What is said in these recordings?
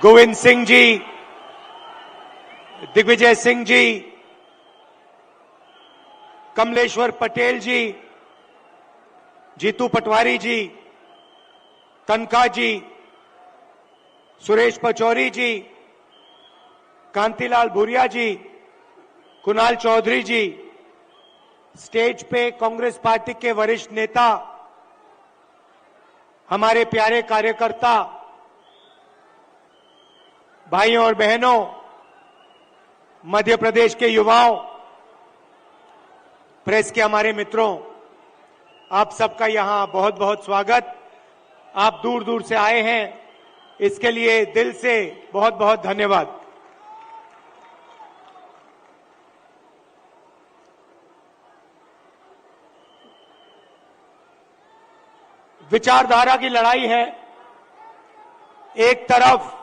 गोविंद सिंह जी, दिग्विजय सिंह जी, कमलेश्वर पटेल जी, जीतू पटवारी जी, तनखा जी, सुरेश पचौरी जी, कांतिलाल भूरिया जी, कुणाल चौधरी जी, stage पे Congress party के वरिष्ठ नेता, हमारे प्यारे कार्यकर्ता, भाइयों और बहनों, मध्य प्रदेश के युवाओं, प्रेस के हमारे मित्रों, आप सबका यहां बहुत बहुत स्वागत। आप दूर दूर से आए हैं, इसके लिए दिल से बहुत बहुत धन्यवाद। विचारधारा की लड़ाई है। एक तरफ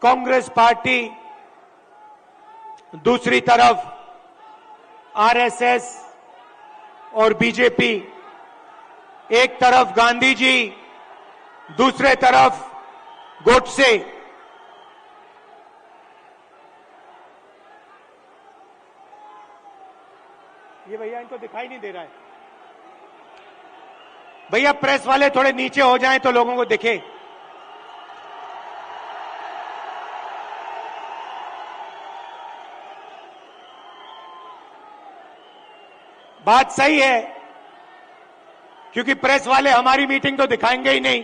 कांग्रेस पार्टी, दूसरी तरफ आरएसएस और बीजेपी। एक तरफ गांधी जी, दूसरे तरफ गोडसे। ये भैया इनको दिखाई नहीं दे रहा है। भैया प्रेस वाले थोड़े नीचे हो जाएं तो लोगों को दिखे। बात सही है, क्योंकि प्रेस वाले हमारी मीटिंग तो दिखाएंगे ही नहीं।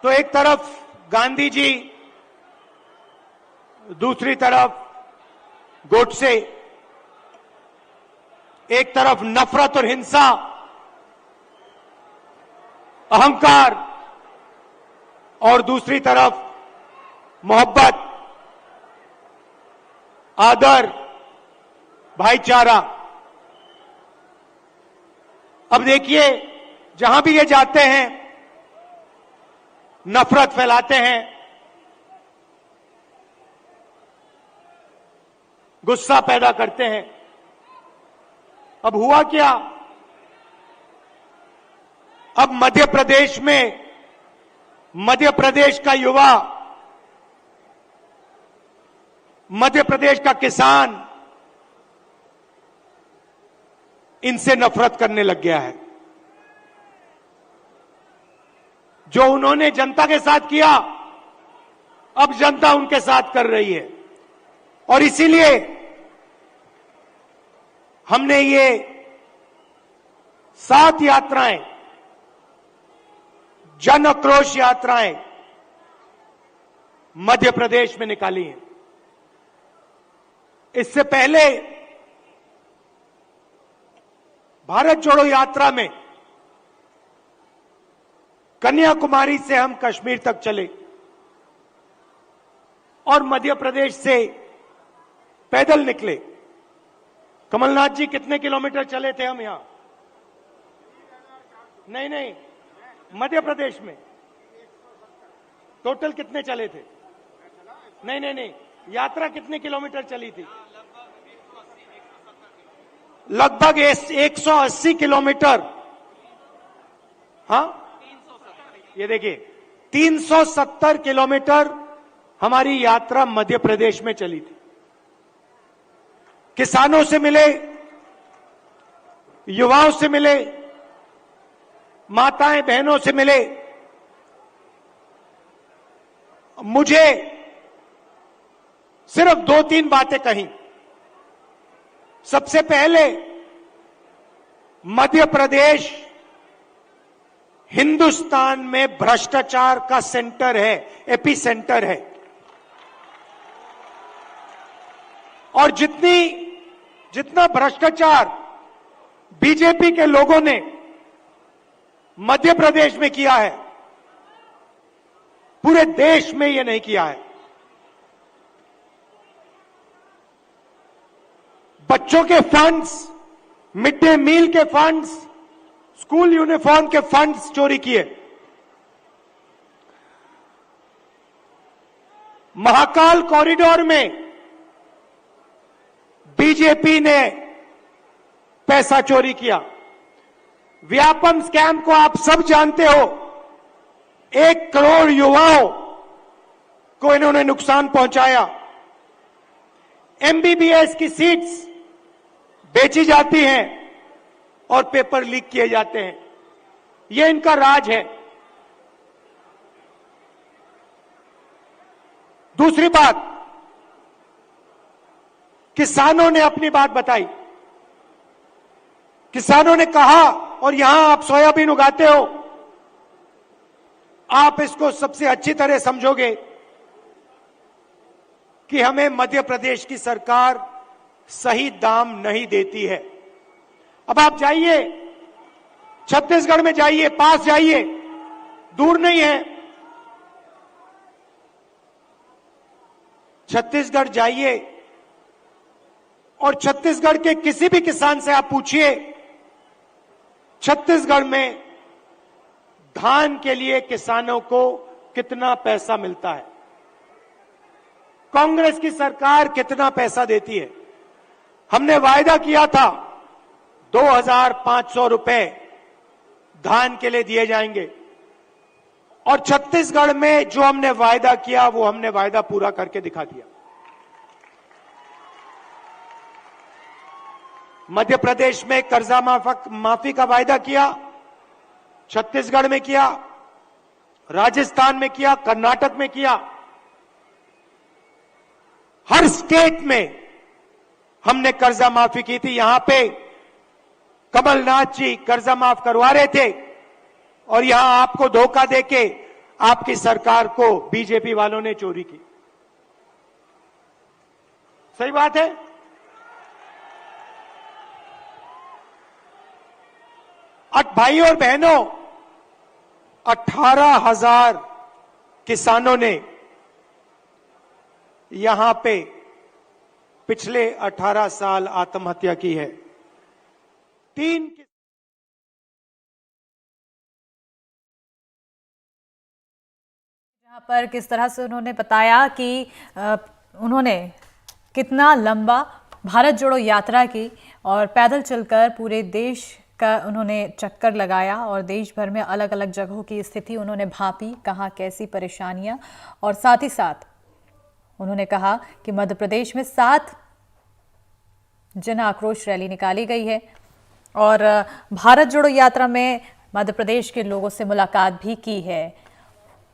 तो एक तरफ गांधी जी, दूसरी तरफ गोडसे। एक तरफ नफरत और हिंसा, अहंकार, और दूसरी तरफ मोहब्बत, आदर, भाईचारा। अब देखिए, जहां भी ये जाते हैं नफरत फैलाते हैं, गुस्सा पैदा करते हैं। अब हुआ क्या? अब मध्य प्रदेश में, मध्य प्रदेश का युवा, मध्य प्रदेश का किसान इनसे नफरत करने लग गया है। जो उन्होंने जनता के साथ किया, अब जनता उनके साथ कर रही है। और इसीलिए हमने ये 7 यात्राएं, जन आक्रोश यात्राएं मध्य प्रदेश में निकाली हैं। इससे पहले भारत जोड़ो यात्रा में कन्याकुमारी से हम कश्मीर तक चले और मध्य प्रदेश से पैदल निकले। कमलनाथ जी कितने किलोमीटर चले थे हम यहां? नहीं, मध्य प्रदेश में टोटल कितने चले थे? नहीं, यात्रा कितने किलोमीटर चली थी? लगभग 180 किलोमीटर। हाँ, ये देखिए 370 किलोमीटर हमारी यात्रा मध्य प्रदेश में चली थी। किसानों से मिले, युवाओं से मिले, माताएं बहनों से मिले। मुझे सिर्फ 2-3 बातें कही। सबसे पहले, मध्य प्रदेश हिंदुस्तान में भ्रष्टाचार का सेंटर है, एपी सेंटर है। और जितना भ्रष्टाचार बीजेपी के लोगों ने मध्य प्रदेश में किया है, पूरे देश में ये नहीं किया है। बच्चों के फंड्स, मिड डे मील के फंड्स, स्कूल यूनिफॉर्म के फंड्स चोरी किए। महाकाल कॉरिडोर में बीजेपी ने पैसा चोरी किया। व्यापम स्कैम को आप सब जानते हो। 1 करोड़ युवाओं को इन्होंने नुकसान पहुंचाया। एमबीबीएस की सीट्स बेची जाती हैं और पेपर लीक किए जाते हैं। यह इनका राज है। दूसरी बात, किसानों ने अपनी बात बताई। किसानों ने कहा, और यहां आप सोयाबीन उगाते हो, आप इसको सबसे अच्छी तरह समझोगे कि हमें मध्य प्रदेश की सरकार सही दाम नहीं देती है। अब आप जाइए, छत्तीसगढ़ में जाइए, पास जाइए, दूर नहीं है। छत्तीसगढ़ जाइए और छत्तीसगढ़ के किसी भी किसान से आप पूछिए, छत्तीसगढ़ में धान के लिए किसानों को कितना पैसा मिलता है, कांग्रेस की सरकार कितना पैसा देती है। हमने वायदा किया था 2,500 रुपए धान के लिए दिए जाएंगे, और छत्तीसगढ़ में जो हमने वायदा किया वो हमने वायदा पूरा करके दिखा दिया। मध्य प्रदेश में कर्जा माफी का वायदा किया, छत्तीसगढ़ में किया, राजस्थान में किया, कर्नाटक में किया। हर स्टेट में हमने कर्जा माफी की थी। यहां पे कमलनाथ जी कर्जा माफ करवा रहे थे और यहां आपको धोखा देके आपकी सरकार को बीजेपी वालों ने चोरी की। सही बात है। भाई और बहनों, 18,000 किसानों ने यहां पे पिछले 18 साल आत्महत्या की है। यहाँ पर किस तरह से उन्होंने बताया कि उन्होंने कितना लंबा भारत जोड़ो यात्रा की और पैदल चलकर पूरे देश का उन्होंने चक्कर लगाया और देश भर में अलग अलग जगहों की स्थिति उन्होंने भांपी, कहाँ कैसी परेशानियां, और साथ ही साथ उन्होंने कहा कि मध्य प्रदेश में 7 जन आक्रोश रैली निकाली गई है और भारत जोड़ो यात्रा में मध्य प्रदेश के लोगों से मुलाकात भी की है।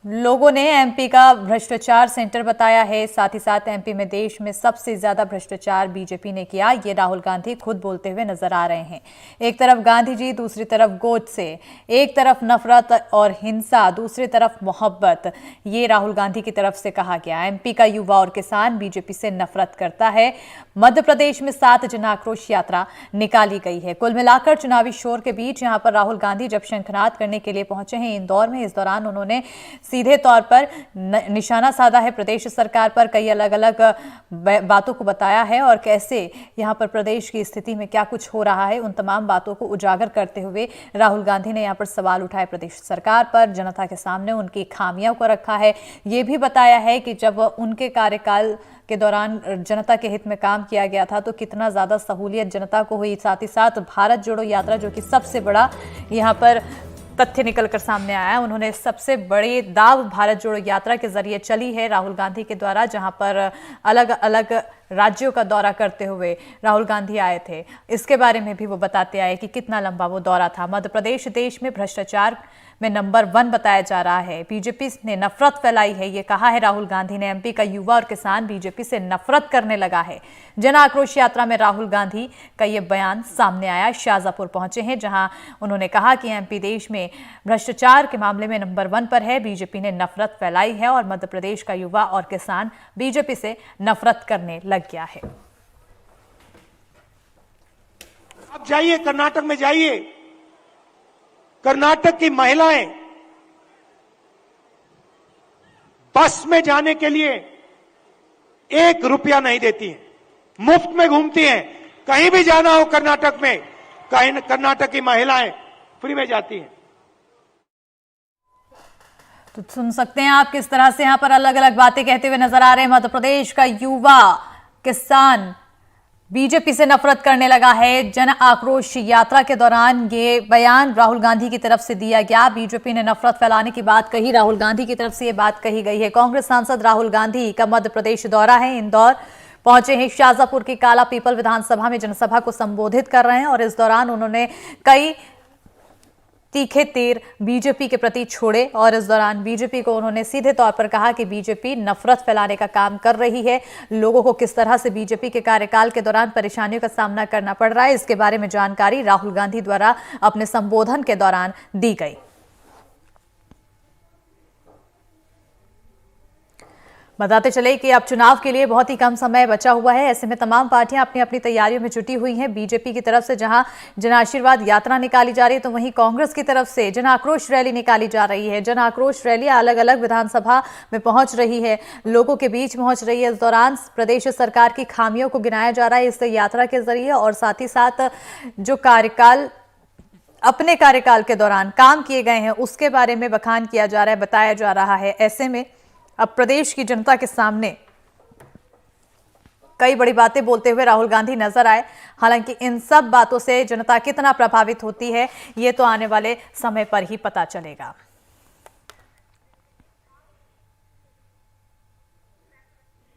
लोगों ने एमपी का भ्रष्टाचार सेंटर बताया है। साथ ही साथ एमपी में देश में सबसे ज्यादा भ्रष्टाचार बीजेपी ने किया, ये राहुल गांधी खुद बोलते हुए नजर आ रहे हैं। एक तरफ गांधी जी, दूसरी तरफ गोडसे, एक तरफ नफरत और हिंसा, दूसरी तरफ मोहब्बत, ये राहुल गांधी की तरफ से कहा गया। एमपी का युवा और किसान बीजेपी से नफरत करता है। मध्य प्रदेश में 7 जन आक्रोश यात्रा निकाली गई है। कुल मिलाकर चुनावी शोर के बीच यहां पर राहुल गांधी जब शंखनाद करने के लिए पहुंचे हैं इंदौर में, इस दौरान उन्होंने सीधे तौर पर निशाना साधा है प्रदेश सरकार पर। कई अलग अलग बातों को बताया है और कैसे यहां पर प्रदेश की स्थिति में क्या कुछ हो रहा है, उन तमाम बातों को उजागर करते हुए राहुल गांधी ने यहां पर सवाल उठाए प्रदेश सरकार पर, जनता के सामने उनकी खामियों को रखा है। ये भी बताया है कि जब उनके कार्यकाल के दौरान जनता के हित में काम किया गया था तो कितना ज्यादा सहूलियत जनता को हुई। साथ ही साथ भारत जोड़ो यात्रा, जो कि सबसे बड़ा यहां पर तथ्य निकलकर सामने आया, उन्होंने सबसे बड़ी दाव भारत जोड़ो यात्रा के जरिए चली है राहुल गांधी के द्वारा, जहां पर अलग अलग राज्यों का दौरा करते हुए राहुल गांधी आए थे। इसके बारे में भी वो बताते आए कि कितना लंबा वो दौरा था। मध्य प्रदेश देश में भ्रष्टाचार में नंबर 1 बताया जा रहा है। बीजेपी ने नफरत फैलाई है, ये कहा है राहुल गांधी ने। एमपी का युवा और किसान बीजेपी से नफरत करने लगा है। जन आक्रोश यात्रा में राहुल गांधी का ये बयान सामने आया। शाहजहांपुर पहुंचे हैं, जहां उन्होंने कहा कि एमपी देश में भ्रष्टाचार के मामले में नंबर 1 पर है। बीजेपी ने नफरत फैलाई है और मध्य प्रदेश का युवा और किसान बीजेपी से नफरत करने लग गया है। अब जाइए, कर्नाटक में जाइए, कर्नाटक की महिलाएं बस में जाने के लिए 1 रुपया नहीं देती हैं, मुफ्त में घूमती हैं। कहीं भी जाना हो कर्नाटक में, कहीं कर्नाटक की महिलाएं फ्री में जाती हैं। तो सुन सकते हैं आप किस तरह से यहां पर अलग अलग बातें कहते हुए नजर आ रहे हैं। मध्य प्रदेश का युवा, किसान बीजेपी से नफरत करने लगा है। जन आक्रोश यात्रा के दौरान ये बयान राहुल गांधी की तरफ से दिया गया। बीजेपी ने नफरत फैलाने की बात कही, राहुल गांधी की तरफ से ये बात कही गई है। कांग्रेस सांसद राहुल गांधी का मध्य प्रदेश दौरा है। इंदौर पहुंचे हैं। शाजापुर की काला पीपल विधानसभा में जनसभा को संबोधित कर रहे हैं और इस दौरान उन्होंने कई तीखे तीर बीजेपी के प्रति छोड़े और इस दौरान बीजेपी को उन्होंने सीधे तौर पर कहा कि बीजेपी नफरत फैलाने का काम कर रही है। लोगों को किस तरह से बीजेपी के कार्यकाल के दौरान परेशानियों का सामना करना पड़ रहा है, इसके बारे में जानकारी राहुल गांधी द्वारा अपने संबोधन के दौरान दी गई। बताते चले कि अब चुनाव के लिए बहुत ही कम समय बचा हुआ है। ऐसे में तमाम पार्टियां अपनी अपनी तैयारियों में जुटी हुई हैं। बीजेपी की तरफ से जहां जन आशीर्वाद यात्रा निकाली जा रही है, तो वहीं कांग्रेस की तरफ से जन आक्रोश रैली निकाली जा रही है। जन आक्रोश रैली अलग अलग विधानसभा में पहुंच रही है, लोगों के बीच पहुंच रही है। इस दौरान प्रदेश सरकार की खामियों को गिनाया जा रहा है इस यात्रा के जरिए और साथ ही साथ जो अपने कार्यकाल के दौरान काम किए गए हैं उसके बारे में बखान किया जा रहा है, बताया जा रहा है। ऐसे में अब प्रदेश की जनता के सामने कई बड़ी बातें बोलते हुए राहुल गांधी नजर आए। हालांकि इन सब बातों से जनता कितना प्रभावित होती है, ये तो आने वाले समय पर ही पता चलेगा।